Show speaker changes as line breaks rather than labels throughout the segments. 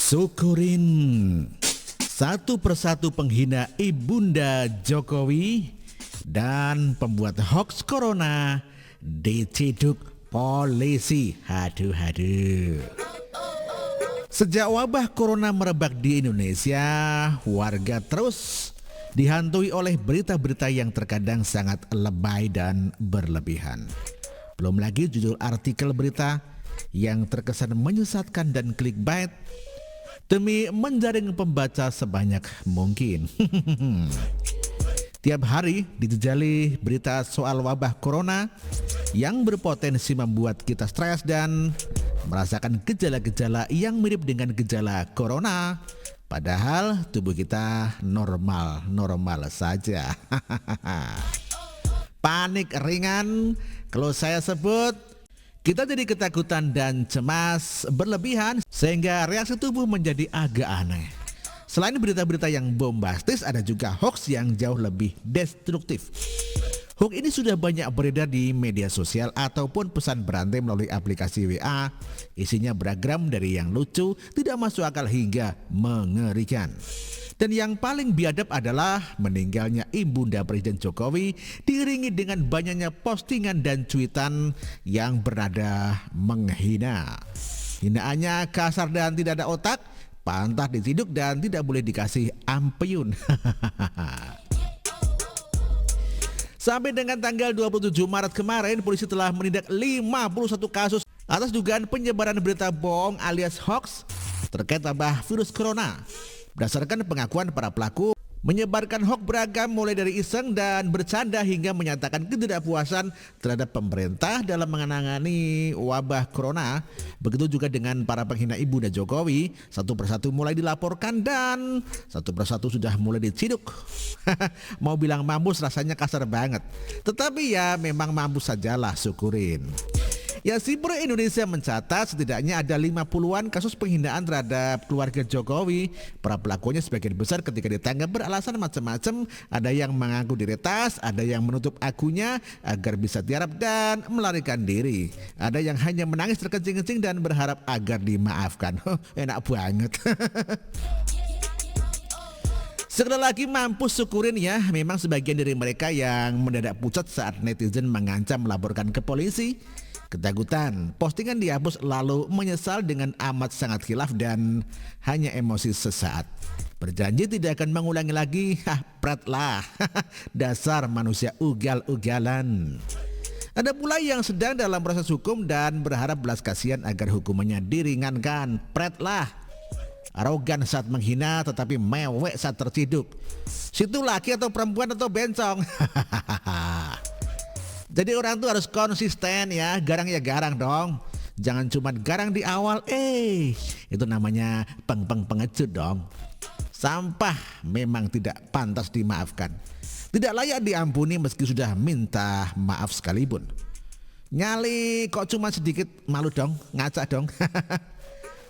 Syukurin satu persatu penghina Ibunda Jokowi dan pembuat hoax corona diciduk polisi. Haduh. Sejak wabah corona merebak di Indonesia, warga terus dihantui oleh berita-berita yang terkadang sangat lebay dan berlebihan. Belum lagi judul artikel berita yang terkesan menyesatkan dan clickbait demi menjaring pembaca sebanyak mungkin. Tiap hari dijejali berita soal wabah corona yang berpotensi membuat kita stres dan merasakan gejala-gejala yang mirip dengan gejala corona. Padahal tubuh kita normal saja. Panik ringan kalau saya sebut. Kita jadi ketakutan dan cemas berlebihan sehingga reaksi tubuh menjadi agak aneh. Selain berita-berita yang bombastis, ada juga hoax yang jauh lebih destruktif. Hoax ini sudah banyak beredar di media sosial ataupun pesan berantai melalui aplikasi WA. Isinya beragam dari yang lucu, tidak masuk akal hingga mengerikan. Dan yang paling biadab adalah meninggalnya Ibunda Presiden Jokowi diiringi dengan banyaknya postingan dan cuitan yang bernada menghina. Hinaannya kasar dan tidak ada otak, pantas diciduk dan tidak boleh dikasih ampun. Sampai dengan tanggal 27 Maret kemarin, polisi telah menindak 51 kasus atas dugaan penyebaran berita bohong alias hoax terkait wabah virus corona. Berdasarkan pengakuan para pelaku, menyebarkan hoax beragam mulai dari iseng dan bercanda hingga menyatakan ketidakpuasan terhadap pemerintah dalam menangani wabah corona. Begitu juga dengan para penghina Ibunda Jokowi, satu persatu mulai dilaporkan dan satu persatu sudah mulai diciduk. Mau bilang mampus rasanya kasar banget, tetapi ya memang mampus sajalah, syukurin. Ya, Siber Indonesia mencatat setidaknya ada 50-an kasus penghinaan terhadap keluarga Jokowi. Para pelakunya sebagian besar ketika ditangkap beralasan macam-macam. Ada yang mengaku diretas, ada yang menutup akunnya agar bisa tiarap dan melarikan diri. Ada yang hanya menangis terkencing-kencing dan berharap agar dimaafkan. Enak banget. Sekali lagi mampus, syukurin ya. Memang sebagian dari mereka yang mendadak pucat saat netizen mengancam melaporkan ke polisi. Ketakutan, postingan dihapus lalu menyesal dengan amat sangat khilaf dan hanya emosi sesaat. Berjanji tidak akan mengulangi lagi. Pret lah. Dasar manusia ugal-ugalan. Ada pula yang sedang dalam proses hukum dan berharap belas kasihan agar hukumannya diringankan. Pret lah. Arogan saat menghina tetapi mewek saat terciduk. Situ laki atau perempuan atau bencong. Jadi orang tuh harus konsisten ya, garang ya garang dong. Jangan cuma garang di awal, itu namanya pengecut dong. Sampah memang tidak pantas dimaafkan. Tidak layak diampuni meski sudah minta maaf sekalipun. Nyali kok cuma sedikit, malu dong, ngaca dong.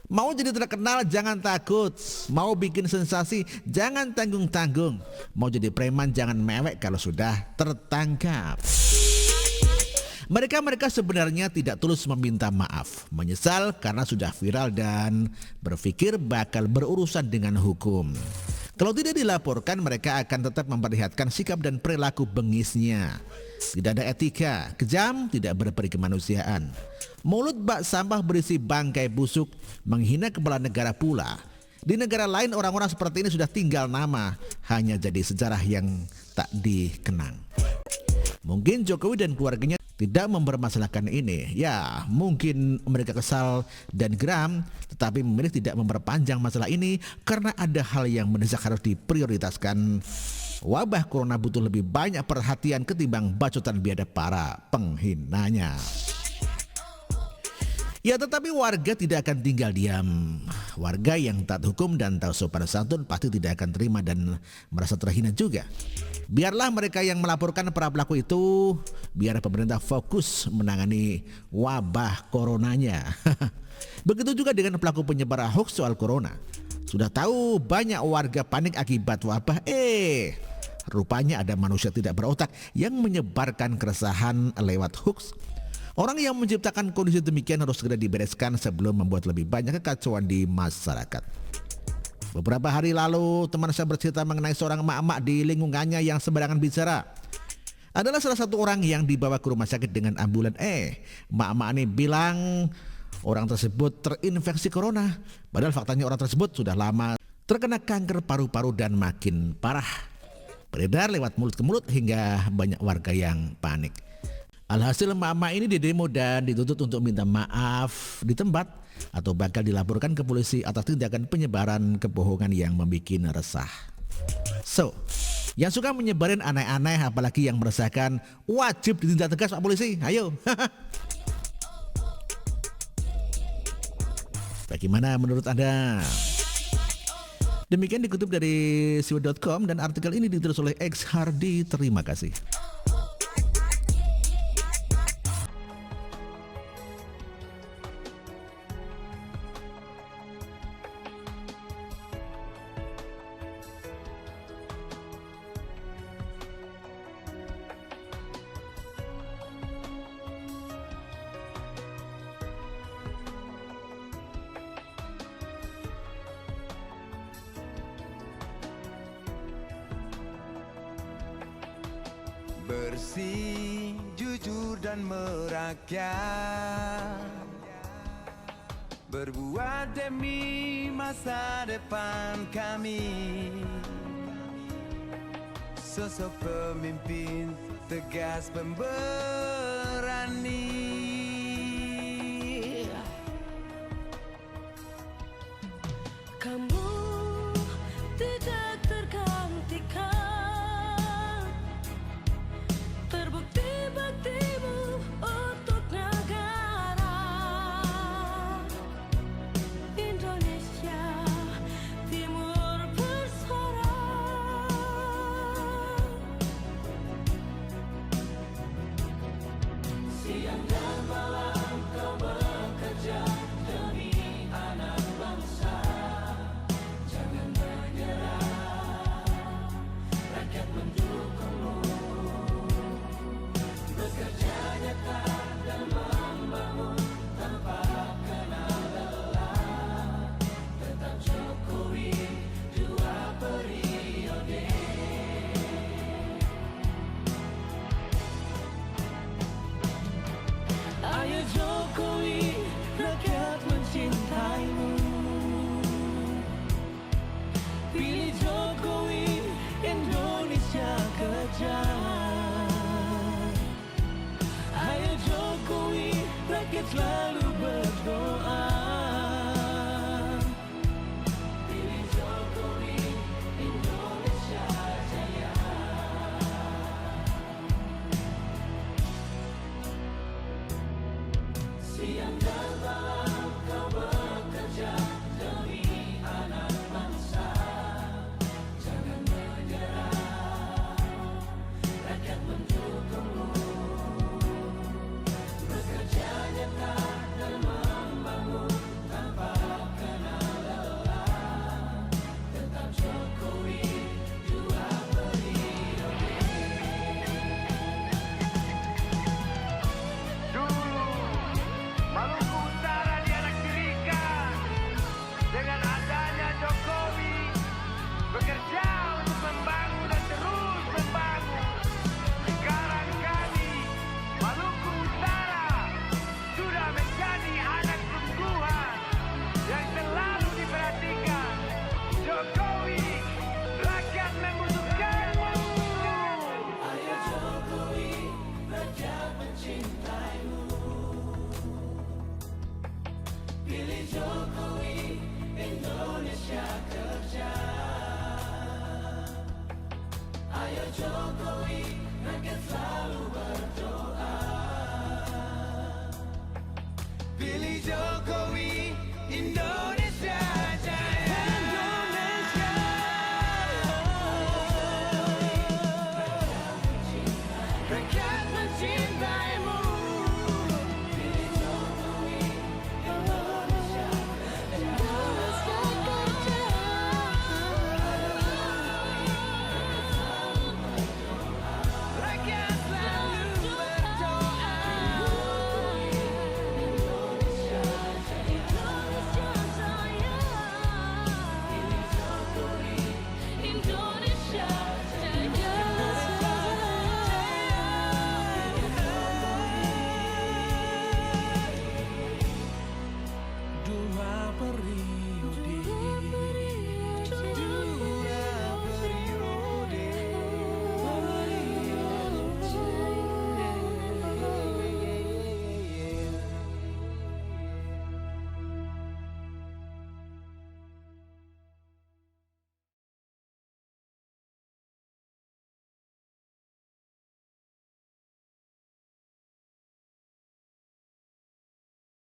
Mau jadi terkenal jangan takut. Mau bikin sensasi jangan tanggung-tanggung. Mau jadi preman jangan mewek kalau sudah tertangkap. Mereka sebenarnya tidak tulus meminta maaf, menyesal karena sudah viral dan berpikir bakal berurusan dengan hukum. Kalau tidak dilaporkan, mereka akan tetap memperlihatkan sikap dan perilaku bengisnya. Tidak ada etika, kejam, tidak berperi kemanusiaan. Mulut bak sampah berisi bangkai busuk, menghina kepala negara pula. Di negara lain orang-orang seperti ini sudah tinggal nama, hanya jadi sejarah yang tak dikenang. Mungkin Jokowi dan keluarganya tidak mempermasalahkan ini. Ya, mungkin mereka kesal dan geram, tetapi memilih tidak memperpanjang masalah ini karena ada hal yang mendesak harus diprioritaskan. Wabah corona butuh lebih banyak perhatian ketimbang bacotan biadab para penghinanya. Ya, tetapi warga tidak akan tinggal diam. Warga yang taat hukum dan tahu sopan santun pasti tidak akan terima dan merasa terhina juga. Biarlah mereka yang melaporkan para pelaku itu, biar pemerintah fokus menangani wabah coronanya. Begitu juga dengan pelaku penyebar hoax soal corona. Sudah tahu banyak warga panik akibat wabah, rupanya ada manusia tidak berotak yang menyebarkan keresahan lewat hoax. Orang yang menciptakan kondisi demikian harus segera dibereskan sebelum membuat lebih banyak kekacauan di masyarakat. Beberapa hari lalu, teman saya bercerita mengenai seorang emak-emak di lingkungannya yang sembarangan bicara. Adalah salah satu orang yang dibawa ke rumah sakit dengan ambulan. Emak-emak ini bilang orang tersebut terinfeksi corona. Padahal faktanya orang tersebut sudah lama terkena kanker paru-paru dan makin parah. Beredar lewat mulut ke mulut hingga banyak warga yang panik. Alhasil emak-emak ini didemo dan dituntut untuk minta maaf di tempat atau bakal dilaporkan ke polisi atas tindakan penyebaran kebohongan yang membuat resah. So, yang suka menyebarin aneh-aneh apalagi yang meresahkan wajib ditindak tegas Pak Polisi. Ayo. Bagaimana menurut Anda? Demikian dikutip dari siwet.com dan artikel ini ditulis oleh X Hardy. Terima kasih.
Bersih, jujur dan merakyat, berbuat demi masa depan kami. Sosok pemimpin tegas pemberani.
Kamu tidak tergantikan. Baktimu untuk negara Indonesia Timur bersuara. Siang dan malam kau bekerja demi anak bangsa. Jangan menyerah, rakyat mendukungmu. Bekerja nyata dan membangun tanpa kenal lelah. Tetap Jokowi 2 periode. Ayo Jokowi, rakyat mencintaimu. Pilih Jokowi, Indonesia kerja. Ayo Jokowi, rakyat selalu berdoa. Pilih Jokowi, Indonesia jaya. Siang dan malam kau bekerja demi anak bangsa. Jangan menyerah, rakyat mendukungmu. Bekerja nyata dan membangun tanpa kenal lelah. Tetap Jokowi 2 periode.
Dulu Maluku Utara dianaktirikan. Dengan adanya Jokowi bekerja untuk membangun dan terus membangun. Sekarang kami Maluku Utara sudah menjadi anak sungguhan yang selalu diperhatikan. Jokowi, rakyat membutuhkanmu.
Ayo Jokowi, rakyat mencintaimu. Pilih Jokowi, Indonesia kerja. Ayo Jokowi, rakyat selalu